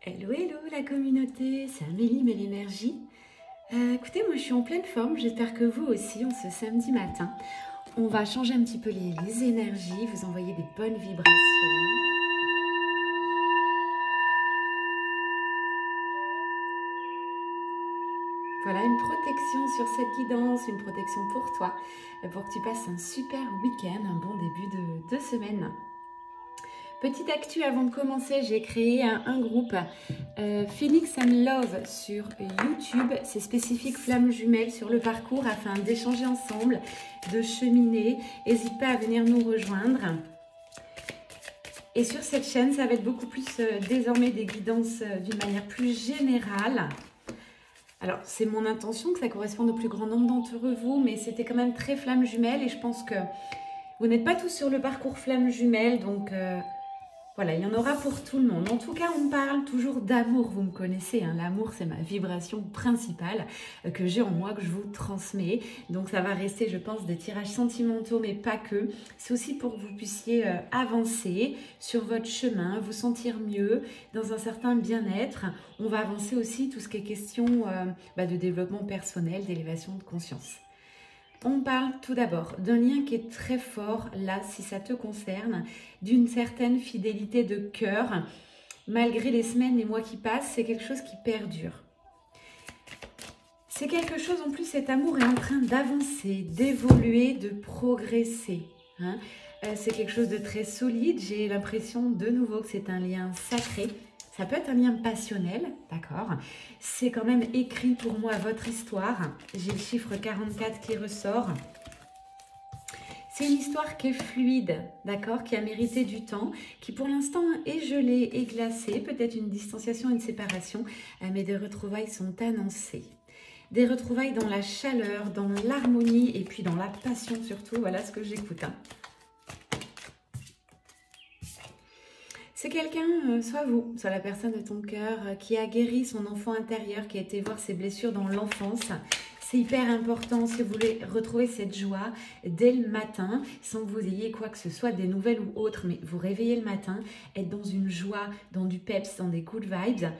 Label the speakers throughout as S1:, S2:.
S1: Hello, hello la communauté, c'est Amélie Mélénergie. Écoutez, moi je suis en pleine forme, j'espère que vous aussi, en ce samedi matin. On va changer un petit peu les énergies, vous envoyer des bonnes vibrations. Voilà, une protection sur cette guidance, une protection pour toi, pour que tu passes un super week-end, un bon début de semaine. Petite actu avant de commencer, j'ai créé un groupe Phoenix and Love sur YouTube. C'est spécifique flammes jumelles sur le parcours afin d'échanger ensemble, de cheminer. N'hésite pas à venir nous rejoindre. Et sur cette chaîne, ça va être beaucoup plus désormais des guidances d'une manière plus générale. Alors, c'est mon intention que ça corresponde au plus grand nombre d'entre vous, mais c'était quand même très flammes jumelles et je pense que vous n'êtes pas tous sur le parcours flammes jumelles, donc... Voilà, il y en aura pour tout le monde. En tout cas, on parle toujours d'amour, vous me connaissez. Hein, l'amour, c'est ma vibration principale que j'ai en moi, que je vous transmets. Donc, ça va rester, je pense, des tirages sentimentaux, mais pas que. C'est aussi pour que vous puissiez avancer sur votre chemin, vous sentir mieux, dans un certain bien-être. On va avancer aussi tout ce qui est question de développement personnel, d'élévation de conscience. On parle tout d'abord d'un lien qui est très fort, là, si ça te concerne, d'une certaine fidélité de cœur. Malgré les semaines, les mois qui passent, c'est quelque chose qui perdure. C'est quelque chose, en plus, cet amour est en train d'avancer, d'évoluer, de progresser. Hein. C'est quelque chose de très solide. J'ai l'impression, de nouveau, que c'est un lien sacré. Ça peut être un lien passionnel, d'accord? C'est quand même écrit pour moi votre histoire. J'ai le chiffre 44 qui ressort. C'est une histoire qui est fluide, d'accord? Qui a mérité du temps, qui pour l'instant est gelée et glacée. Peut-être une distanciation, une séparation, mais des retrouvailles sont annoncées. Des retrouvailles dans la chaleur, dans l'harmonie et puis dans la passion surtout. Voilà ce que j'écoute. Hein. C'est quelqu'un, soit vous, soit la personne de ton cœur, qui a guéri son enfant intérieur, qui a été voir ses blessures dans l'enfance. C'est hyper important si vous voulez retrouver cette joie dès le matin, sans que vous ayez quoi que ce soit, des nouvelles ou autres, mais vous réveillez le matin, être dans une joie, dans du peps, dans des good vibes.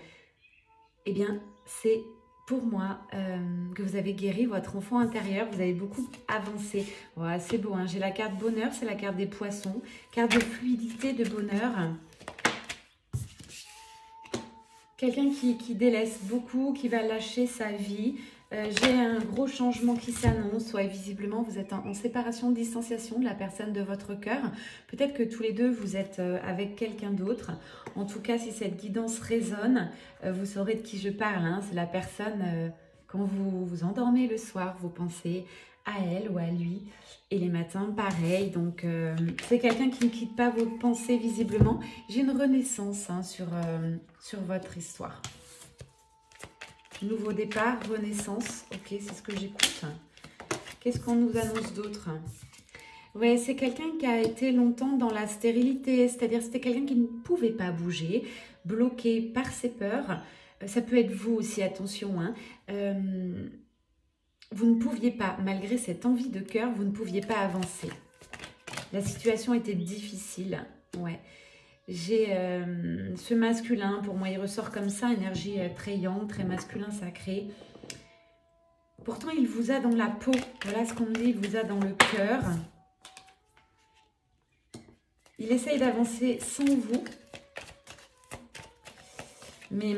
S1: Eh bien, c'est pour moi que vous avez guéri votre enfant intérieur, vous avez beaucoup avancé. Voilà, c'est beau, hein. J'ai la carte bonheur, c'est la carte des poissons, carte de fluidité, de bonheur. Quelqu'un qui délaisse beaucoup, qui va lâcher sa vie. J'ai un gros changement qui s'annonce. Ouais, visiblement, vous êtes en séparation, distanciation de la personne de votre cœur. Peut-être que tous les deux, vous êtes avec quelqu'un d'autre. En tout cas, si cette guidance résonne, vous saurez de qui je parle. Hein. C'est la personne, quand vous vous endormez le soir, vous pensez à elle ou à lui. Et les matins, pareil. Donc, c'est quelqu'un qui ne quitte pas vos pensées visiblement. J'ai une renaissance hein, sur votre histoire. Nouveau départ, renaissance. Ok, c'est ce que j'écoute. Qu'est-ce qu'on nous annonce d'autre? Ouais, c'est quelqu'un qui a été longtemps dans la stérilité. C'est-à-dire, c'était quelqu'un qui ne pouvait pas bouger, bloqué par ses peurs. Ça peut être vous aussi, attention. Hein. Vous ne pouviez pas, malgré cette envie de cœur, vous ne pouviez pas avancer. La situation était difficile. Ouais. J'ai ce masculin, pour moi, il ressort comme ça, énergie très yang, très masculin, sacré. Pourtant, il vous a dans la peau. Voilà ce qu'on me dit, il vous a dans le cœur. Il essaye d'avancer sans vous. Mais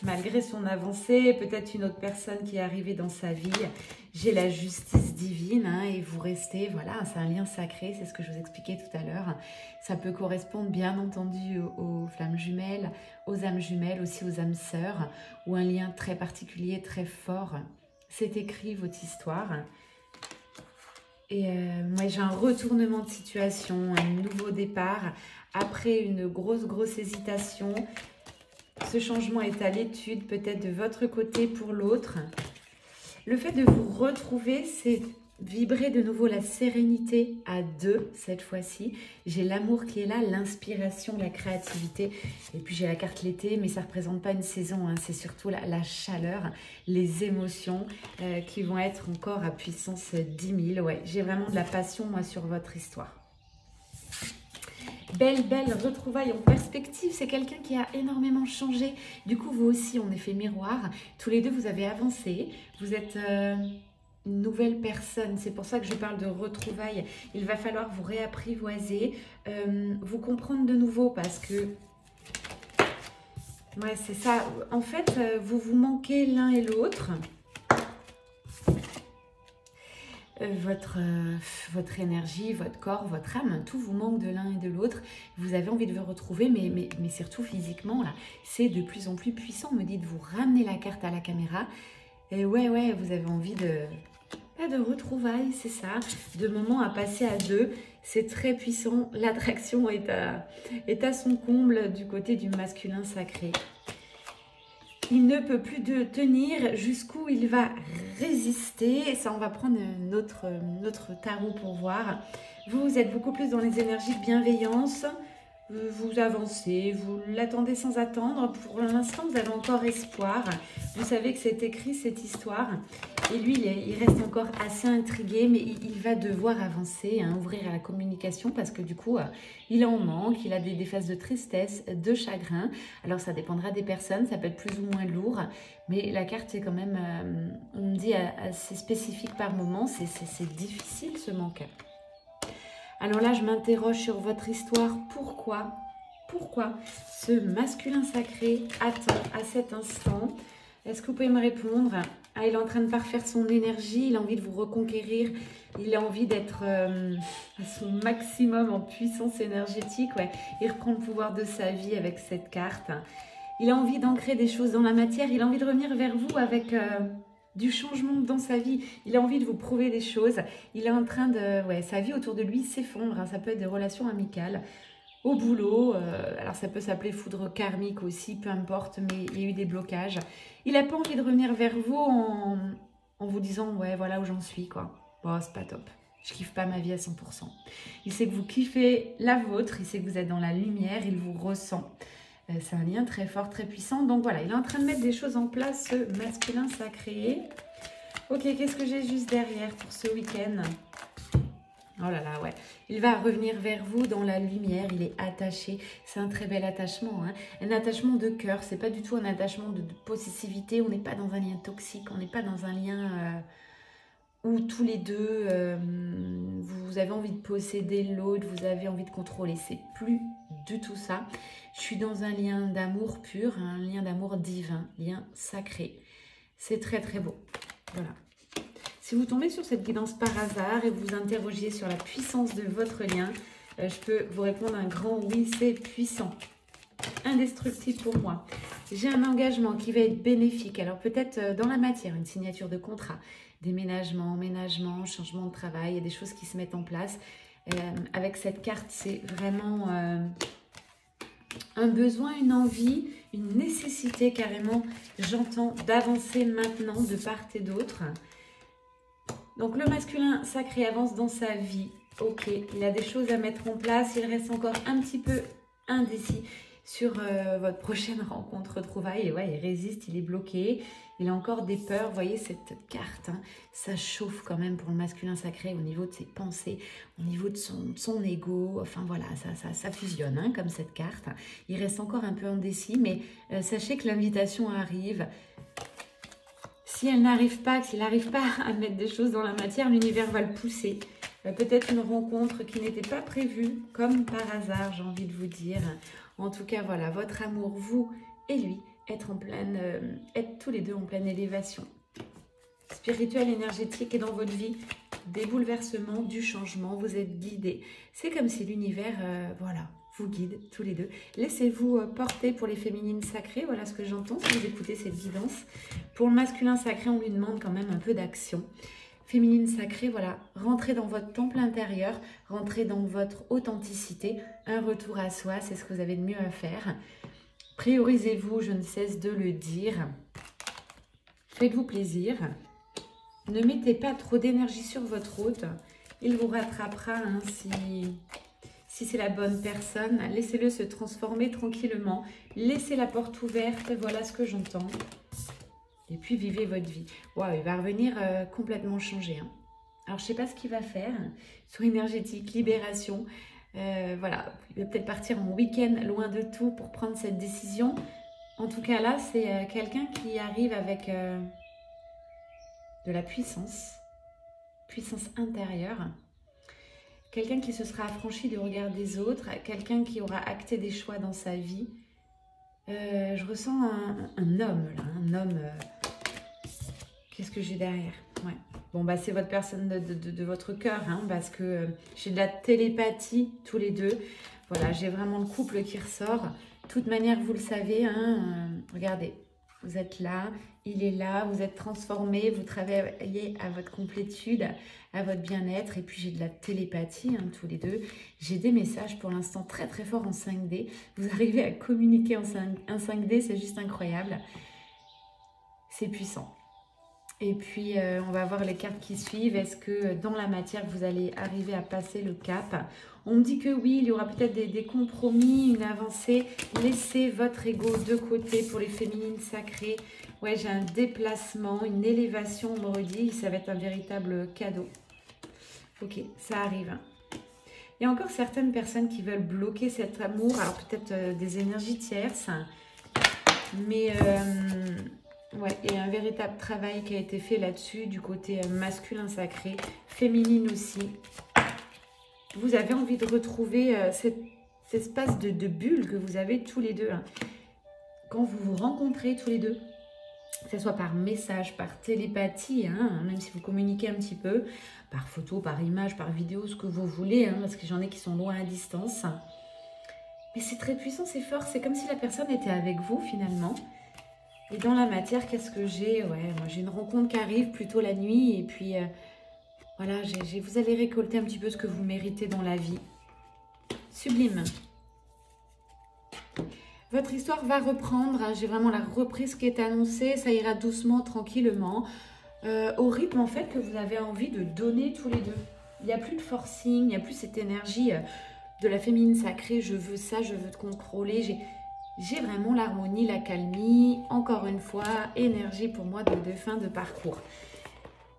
S1: malgré son avancée, peut-être une autre personne qui est arrivée dans sa vie, j'ai la justice divine hein, et vous restez, voilà, c'est un lien sacré, c'est ce que je vous expliquais tout à l'heure. Ça peut correspondre bien entendu aux flammes jumelles, aux âmes jumelles, aussi aux âmes sœurs, ou un lien très particulier, très fort. C'est écrit votre histoire. Et moi j'ai un retournement de situation, un nouveau départ, après une grosse hésitation. Ce changement est à l'étude, peut-être de votre côté pour l'autre. Le fait de vous retrouver, c'est vibrer de nouveau la sérénité à deux, cette fois-ci. J'ai l'amour qui est là, l'inspiration, la créativité. Et puis j'ai la carte l'été, mais ça ne représente pas une saison. Hein. C'est surtout la chaleur, les émotions qui vont être encore à puissance 10 000. Ouais, j'ai vraiment de la passion, moi, sur votre histoire. Belle retrouvaille en perspective. C'est quelqu'un qui a énormément changé. Du coup, vous aussi, en effet miroir. Tous les deux, vous avez avancé. Vous êtes une nouvelle personne. C'est pour ça que je parle de retrouvailles. Il va falloir vous réapprivoiser, vous comprendre de nouveau parce que... Ouais, c'est ça. En fait, vous vous manquez l'un et l'autre. Votre énergie, votre corps, votre âme, tout vous manque de l'un et de l'autre. Vous avez envie de vous retrouver, mais surtout physiquement, là, c'est de plus en plus puissant. Me dites, vous ramenez la carte à la caméra. Et ouais, vous avez envie de retrouvailles, c'est ça, de moments à passer à deux. C'est très puissant. L'attraction est à son comble du côté du masculin sacré. Il ne peut plus de tenir jusqu'où il va résister. Et ça, on va prendre notre tarot pour voir. Vous êtes beaucoup plus dans les énergies de bienveillance. Vous avancez, vous l'attendez sans attendre. Pour l'instant, vous avez encore espoir. Vous savez que c'est écrit, cette histoire. Et lui, il reste encore assez intrigué, mais il va devoir avancer, hein, ouvrir à la communication parce que du coup, il en manque. Il a des phases de tristesse, de chagrin. Alors, ça dépendra des personnes. Ça peut être plus ou moins lourd. Mais la carte est quand même, on me dit, assez spécifique par moment. C'est difficile, ce manque. Alors là, je m'interroge sur votre histoire. Pourquoi ce masculin sacré attend à cet instant? Est-ce que vous pouvez me répondre? Ah, il est en train de parfaire son énergie, il a envie de vous reconquérir, il a envie d'être à son maximum en puissance énergétique. Ouais. Il reprend le pouvoir de sa vie avec cette carte. Il a envie d'ancrer des choses dans la matière, il a envie de revenir vers vous avec... du changement dans sa vie, il a envie de vous prouver des choses, il est en train de... Ouais, sa vie autour de lui s'effondre, hein. Ça peut être des relations amicales, au boulot, alors ça peut s'appeler foudre karmique aussi, peu importe, mais il y a eu des blocages. Il n'a pas envie de revenir vers vous en vous disant, ouais, voilà où j'en suis, quoi. Bon, c'est pas top, je kiffe pas ma vie à 100%. Il sait que vous kiffez la vôtre, il sait que vous êtes dans la lumière, il vous ressent. C'est un lien très fort, très puissant. Donc voilà, il est en train de mettre des choses en place, ce masculin sacré. Ok, qu'est-ce que j'ai juste derrière pour ce week-end? Oh là là, ouais. Il va revenir vers vous dans la lumière, il est attaché. C'est un très bel attachement, hein. Un attachement de cœur, c'est pas du tout un attachement de possessivité. On n'est pas dans un lien toxique, on n'est pas dans un lien... où tous les deux, vous avez envie de posséder l'autre, vous avez envie de contrôler. C'est plus du tout ça. Je suis dans un lien d'amour pur, un lien d'amour divin, lien sacré. C'est très très beau. Voilà. Si vous tombez sur cette guidance par hasard et vous vous interrogiez sur la puissance de votre lien, je peux vous répondre un grand oui, c'est puissant. Indestructible pour moi. J'ai un engagement qui va être bénéfique. Alors peut-être dans la matière, une signature de contrat, déménagement, emménagement, changement de travail, il y a des choses qui se mettent en place. Avec cette carte, c'est vraiment un besoin, une envie, une nécessité carrément, j'entends, d'avancer maintenant de part et d'autre. Donc le masculin sacré avance dans sa vie. Ok, il a des choses à mettre en place, il reste encore un petit peu indécis sur votre prochaine rencontre retrouvaille. Et ouais, il résiste, il est bloqué, il a encore des peurs. Vous voyez cette carte, hein, ça chauffe quand même pour le masculin sacré au niveau de ses pensées, au niveau de son ego. Enfin voilà, ça fusionne, hein, comme cette carte. Il reste encore un peu indécis, mais sachez que l'invitation arrive. Si elle n'arrive pas, s'il n'arrive pas à mettre des choses dans la matière, l'univers va le pousser. Peut-être une rencontre qui n'était pas prévue, comme par hasard, j'ai envie de vous dire. En tout cas, voilà, votre amour, vous et lui, être tous les deux en pleine élévation. Spirituelle, énergétique et dans votre vie, des bouleversements, du changement, vous êtes guidés. C'est comme si l'univers, voilà, vous guide tous les deux. Laissez-vous porter pour les féminines sacrées, voilà ce que j'entends si vous écoutez cette guidance. Pour le masculin sacré, on lui demande quand même un peu d'action. Féminine sacrée, voilà, rentrez dans votre temple intérieur, rentrez dans votre authenticité, un retour à soi, c'est ce que vous avez de mieux à faire. Priorisez-vous, je ne cesse de le dire. Faites-vous plaisir. Ne mettez pas trop d'énergie sur votre hôte, il vous rattrapera hein, si c'est la bonne personne. Laissez-le se transformer tranquillement, laissez la porte ouverte, voilà ce que j'entends. Et puis, vivez votre vie. Waouh, il va revenir complètement changé. Hein. Alors, je ne sais pas ce qu'il va faire. Sur énergétique, libération. Voilà, il va peut-être partir en week-end loin de tout pour prendre cette décision. En tout cas là, c'est quelqu'un qui arrive avec de la puissance intérieure. Quelqu'un qui se sera affranchi du regard des autres, quelqu'un qui aura acté des choix dans sa vie. Je ressens un homme, là, un homme... Qu'est-ce que j'ai derrière? Ouais. Bon, bah c'est votre personne de votre cœur, hein, parce que j'ai de la télépathie tous les deux. Voilà, j'ai vraiment le couple qui ressort. De toute manière, vous le savez, hein, regardez, vous êtes là, il est là, vous êtes transformé, vous travaillez à votre complétude, à votre bien-être. Et puis j'ai de la télépathie, hein, tous les deux. J'ai des messages pour l'instant très très forts en 5D. Vous arrivez à communiquer en 5D, c'est juste incroyable. C'est puissant. Et puis, on va voir les cartes qui suivent. Est-ce que dans la matière, vous allez arriver à passer le cap? On me dit que oui, il y aura peut-être des compromis, une avancée. Laissez votre ego de côté pour les féminines sacrées. Ouais, j'ai un déplacement, une élévation, on me redit. Ça va être un véritable cadeau. Ok, ça arrive. Il y a encore certaines personnes qui veulent bloquer cet amour. Alors, peut-être des énergies tierces. Mais... ouais, et un véritable travail qui a été fait là-dessus, du côté masculin sacré, féminine aussi. Vous avez envie de retrouver cet espace de bulle que vous avez tous les deux. Hein. Quand vous vous rencontrez tous les deux, que ce soit par message, par télépathie, hein, même si vous communiquez un petit peu, par photo, par image, par vidéo, ce que vous voulez, hein, parce que j'en ai qui sont loin à distance. Mais c'est très puissant, c'est fort, c'est comme si la personne était avec vous finalement. Et dans la matière, qu'est-ce que j'ai? Ouais, moi j'ai une rencontre qui arrive plutôt la nuit. Et puis, voilà, vous allez récolter un petit peu ce que vous méritez dans la vie. Sublime. Votre histoire va reprendre. Hein, j'ai vraiment la reprise qui est annoncée. Ça ira doucement, tranquillement. Au rythme, en fait, que vous avez envie de donner tous les deux. Il n'y a plus de forcing, il n'y a plus cette énergie de la féminine sacrée. Je veux ça, je veux te contrôler. J'ai vraiment l'harmonie, la calmie, encore une fois, énergie pour moi de fin de parcours.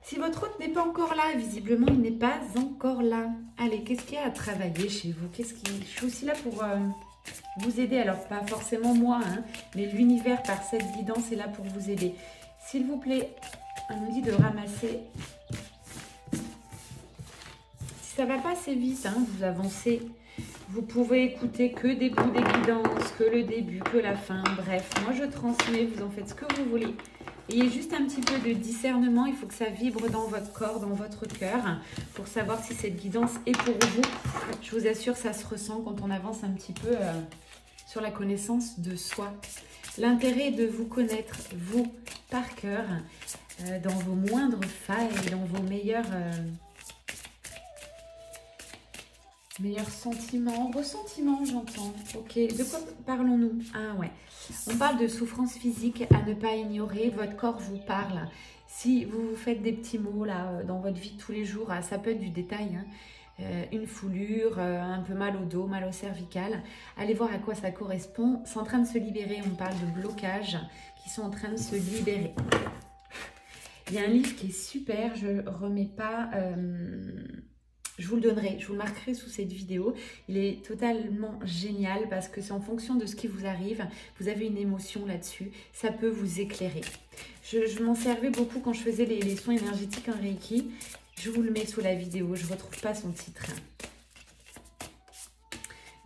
S1: Si votre hôte n'est pas encore là, visiblement il n'est pas encore là. Allez, qu'est-ce qu'il y a à travailler chez vous? Je suis aussi là pour vous aider. Alors, pas forcément moi, hein, mais l'univers par cette guidance est là pour vous aider. S'il vous plaît, on nous dit de ramasser. Si ça ne va pas assez vite, hein, vous avancez. Vous pouvez écouter que des bouts des guidances, que le début, que la fin. Bref, moi je transmets, vous en faites ce que vous voulez. Ayez juste un petit peu de discernement. Il faut que ça vibre dans votre corps, dans votre cœur, pour savoir si cette guidance est pour vous. Je vous assure, ça se ressent quand on avance un petit peu sur la connaissance de soi. L'intérêt est de vous connaître, vous, par cœur, dans vos moindres failles, dans vos meilleurs sentiments, ressentiments, j'entends. Ok, de quoi parlons-nous? Ah ouais, on parle de souffrance physique à ne pas ignorer. Votre corps vous parle. Si vous vous faites des petits mots là dans votre vie de tous les jours, ça peut être du détail, hein, une foulure, un peu mal au dos, mal au cervical. Allez voir à quoi ça correspond. C'est en train de se libérer. On parle de blocages qui sont en train de se libérer. Il y a un livre qui est super. Je remets pas... je vous le donnerai, je vous le marquerai sous cette vidéo. Il est totalement génial parce que c'est en fonction de ce qui vous arrive. Vous avez une émotion là-dessus. Ça peut vous éclairer. Je m'en servais beaucoup quand je faisais les soins énergétiques en Reiki. Je vous le mets sous la vidéo. Je ne retrouve pas son titre.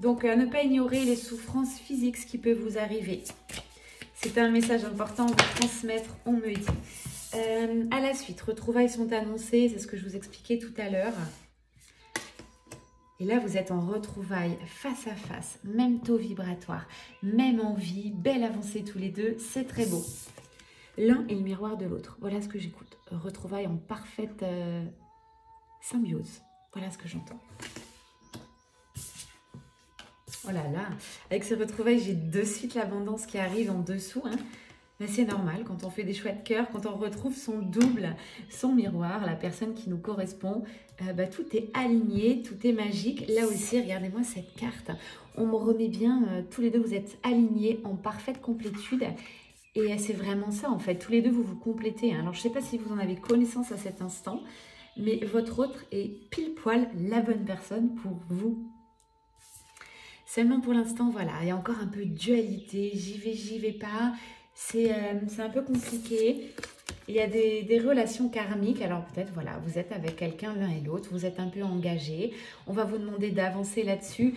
S1: Donc, ne pas ignorer les souffrances physiques, ce qui peut vous arriver. C'est un message important à transmettre, on me dit. À la suite, retrouvailles sont annoncées. C'est ce que je vous expliquais tout à l'heure. Et là, vous êtes en retrouvailles face à face, même taux vibratoire, même envie, belle avancée tous les deux, c'est très beau. L'un est le miroir de l'autre, voilà ce que j'écoute. Retrouvailles en parfaite symbiose, voilà ce que j'entends. Oh là là, avec ces retrouvailles, j'ai de suite l'abondance qui arrive en dessous, hein. Mais c'est normal, quand on fait des choix de cœur, quand on retrouve son double, son miroir, la personne qui nous correspond, tout est aligné, tout est magique. Là aussi, regardez-moi cette carte. On me remet bien, tous les deux, vous êtes alignés en parfaite complétude. Et c'est vraiment ça, en fait. Tous les deux, vous vous complétez. Alors, je ne sais pas si vous en avez connaissance à cet instant, mais votre autre est pile poil la bonne personne pour vous. Seulement pour l'instant, voilà, il y a encore un peu de dualité, j'y vais pas. C'est un peu compliqué. Il y a des relations karmiques. Alors peut-être, voilà, vous êtes avec quelqu'un l'un et l'autre, vous êtes un peu engagés. On va vous demander d'avancer là-dessus.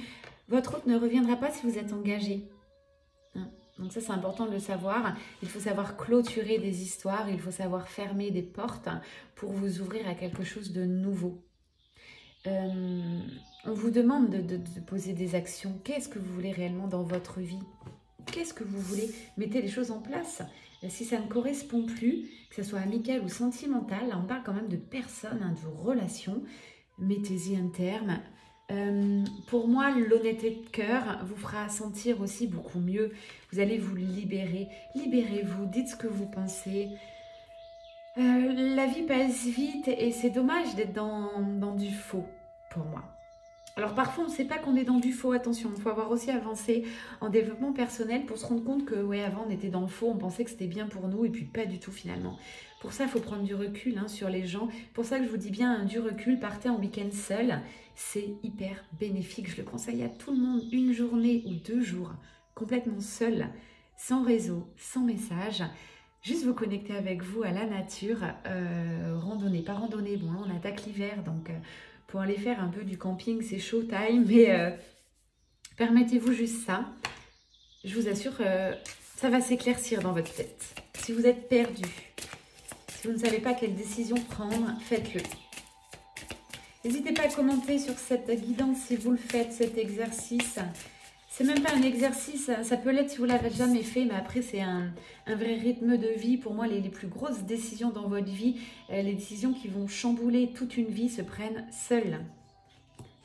S1: Votre hôte ne reviendra pas si vous êtes engagé. Hein. Donc ça, c'est important de le savoir. Il faut savoir clôturer des histoires, il faut savoir fermer des portes pour vous ouvrir à quelque chose de nouveau. On vous demande de poser des actions. Qu'est-ce que vous voulez réellement dans votre vie? Qu'est-ce que vous voulez? Mettez les choses en place. Si ça ne correspond plus, que ce soit amical ou sentimental, là on parle quand même de personnes, hein, de vos relations, mettez-y un terme. Pour moi, l'honnêteté de cœur vous fera sentir aussi beaucoup mieux. Vous allez vous libérer. Libérez-vous, dites ce que vous pensez. La vie passe vite et c'est dommage d'être dans du faux, pour moi. Alors parfois, on ne sait pas qu'on est dans du faux, attention, il faut avoir aussi avancé en développement personnel pour se rendre compte que, ouais, avant on était dans le faux, on pensait que c'était bien pour nous et puis pas du tout finalement. Pour ça, il faut prendre du recul hein, sur les gens. Pour ça que je vous dis bien, du recul, partez en week-end seul, c'est hyper bénéfique. Je le conseille à tout le monde, une journée ou 2 jours, complètement seul, sans réseau, sans message. Juste vous connecter avec vous à la nature, randonnée, pas randonnée, bon là on attaque l'hiver donc... pour aller faire un peu du camping, c'est showtime, mais permettez-vous juste ça. Je vous assure, ça va s'éclaircir dans votre tête. Si vous êtes perdu, si vous ne savez pas quelle décision prendre, faites-le. N'hésitez pas à commenter sur cette guidance si vous le faites, cet exercice. C'est même pas un exercice, ça peut l'être si vous ne l'avez jamais fait, mais après c'est un vrai rythme de vie. Pour moi, les plus grosses décisions dans votre vie, les décisions qui vont chambouler toute une vie se prennent seules.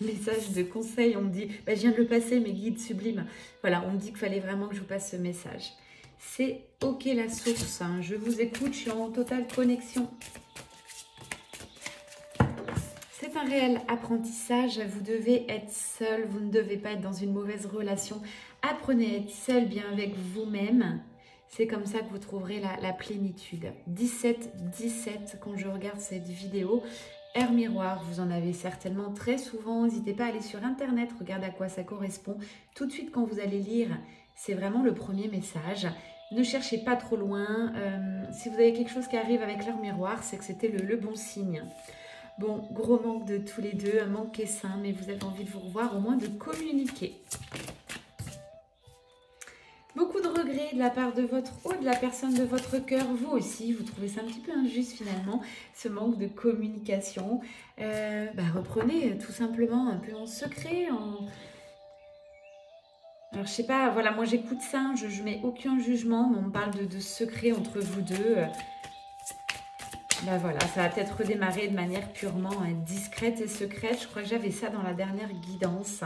S1: Message de conseil, on me dit, bah, je viens de le passer, mes guides sublimes. Voilà, on me dit qu'il fallait vraiment que je vous passe ce message. C'est ok la source, hein. Je vous écoute, je suis en totale connexion. C'est un réel apprentissage, vous devez être seul, vous ne devez pas être dans une mauvaise relation. Apprenez à être seul bien avec vous-même, c'est comme ça que vous trouverez la plénitude. 17-17, quand je regarde cette vidéo, air miroir, vous en avez certainement très souvent, n'hésitez pas à aller sur internet, regardez à quoi ça correspond. Tout de suite quand vous allez lire, c'est vraiment le premier message. Ne cherchez pas trop loin, si vous avez quelque chose qui arrive avec l'air miroir, c'est que c'était le bon signe. Bon, gros manque de tous les deux, un manque est sain, mais vous avez envie de vous revoir, au moins de communiquer. Beaucoup de regrets de la part de votre hôte, de la personne de votre cœur, vous aussi, vous trouvez ça un petit peu injuste finalement, ce manque de communication. Reprenez tout simplement un peu en secret, Alors je sais pas, voilà, moi j'écoute ça, je mets aucun jugement, mais on me parle de secret entre vous deux. Voilà, ça va peut-être redémarrer de manière purement discrète et secrète. Je crois que j'avais ça dans la dernière guidance.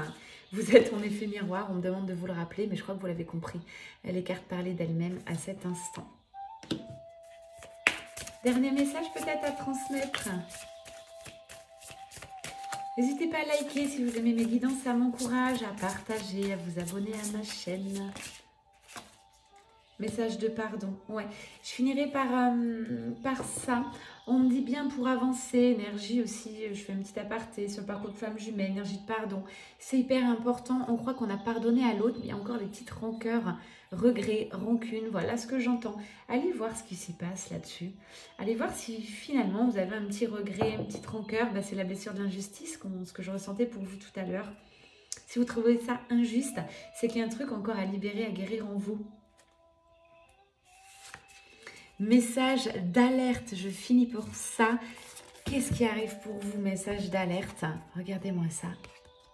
S1: Vous êtes en effet miroir, on me demande de vous le rappeler, mais je crois que vous l'avez compris. Les cartes parlaient d'elles-mêmes à cet instant. Dernier message peut-être à transmettre. N'hésitez pas à liker si vous aimez mes guidances, ça m'encourage, à partager, à vous abonner à ma chaîne. Message de pardon. Ouais, je finirai par ça. On me dit bien pour avancer, énergie aussi, je fais un petit aparté sur le parcours de femme jumelle, énergie de pardon. C'est hyper important. On croit qu'on a pardonné à l'autre, mais il y a encore des petites rancœurs, regrets, rancunes. Voilà ce que j'entends. Allez voir ce qui s'y passe là-dessus. Allez voir si finalement vous avez un petit regret, une petite rancœur. C'est la blessure de l'injustice, ce que je ressentais pour vous tout à l'heure. Si vous trouvez ça injuste, c'est qu'il y a un truc encore à libérer, à guérir en vous. Message d'alerte, je finis pour ça. Qu'est-ce qui arrive pour vous? Message d'alerte. Regardez-moi ça.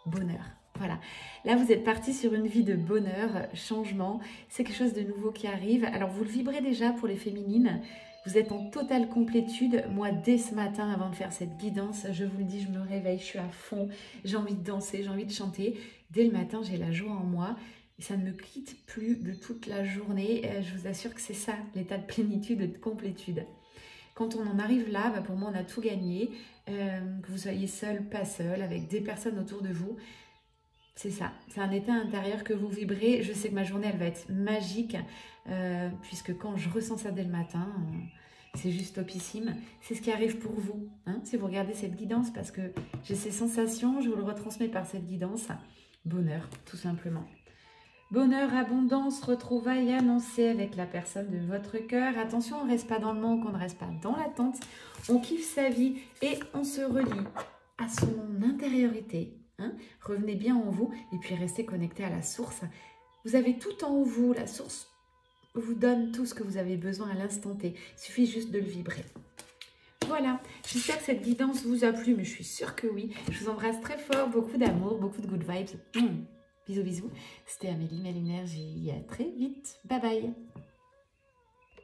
S1: Bonheur. Voilà. Là, vous êtes parti sur une vie de bonheur, changement. C'est quelque chose de nouveau qui arrive. Alors, vous le vibrez déjà pour les féminines. Vous êtes en totale complétude. Moi, dès ce matin, avant de faire cette guidance, je vous le dis, je me réveille, je suis à fond. J'ai envie de danser, j'ai envie de chanter. Dès le matin, j'ai la joie en moi. Et ça ne me quitte plus de toute la journée. Je vous assure que c'est ça, l'état de plénitude et de complétude. Quand on en arrive là, pour moi, on a tout gagné. Que vous soyez seul, pas seul, avec des personnes autour de vous. C'est ça, c'est un état intérieur que vous vibrez. Je sais que ma journée, elle va être magique. Puisque quand je ressens ça dès le matin, c'est juste topissime. C'est ce qui arrive pour vous. Hein, si vous regardez cette guidance, parce que j'ai ces sensations, je vous le retransmets par cette guidance. bonheur, tout simplement. Bonheur, abondance, retrouvailles annoncées avec la personne de votre cœur. Attention, on ne reste pas dans le manque, on ne reste pas dans l'attente. On kiffe sa vie et on se relie à son intériorité. Hein. Revenez bien en vous et puis restez connecté à la source. Vous avez tout en vous, la source vous donne tout ce que vous avez besoin à l'instant T. Il suffit juste de le vibrer. Voilà, j'espère que cette guidance vous a plu, mais je suis sûre que oui. Je vous embrasse très fort, beaucoup d'amour, beaucoup de good vibes. Bisous, bisous. C'était Amélie, Mère Énergie. À très vite. Bye bye.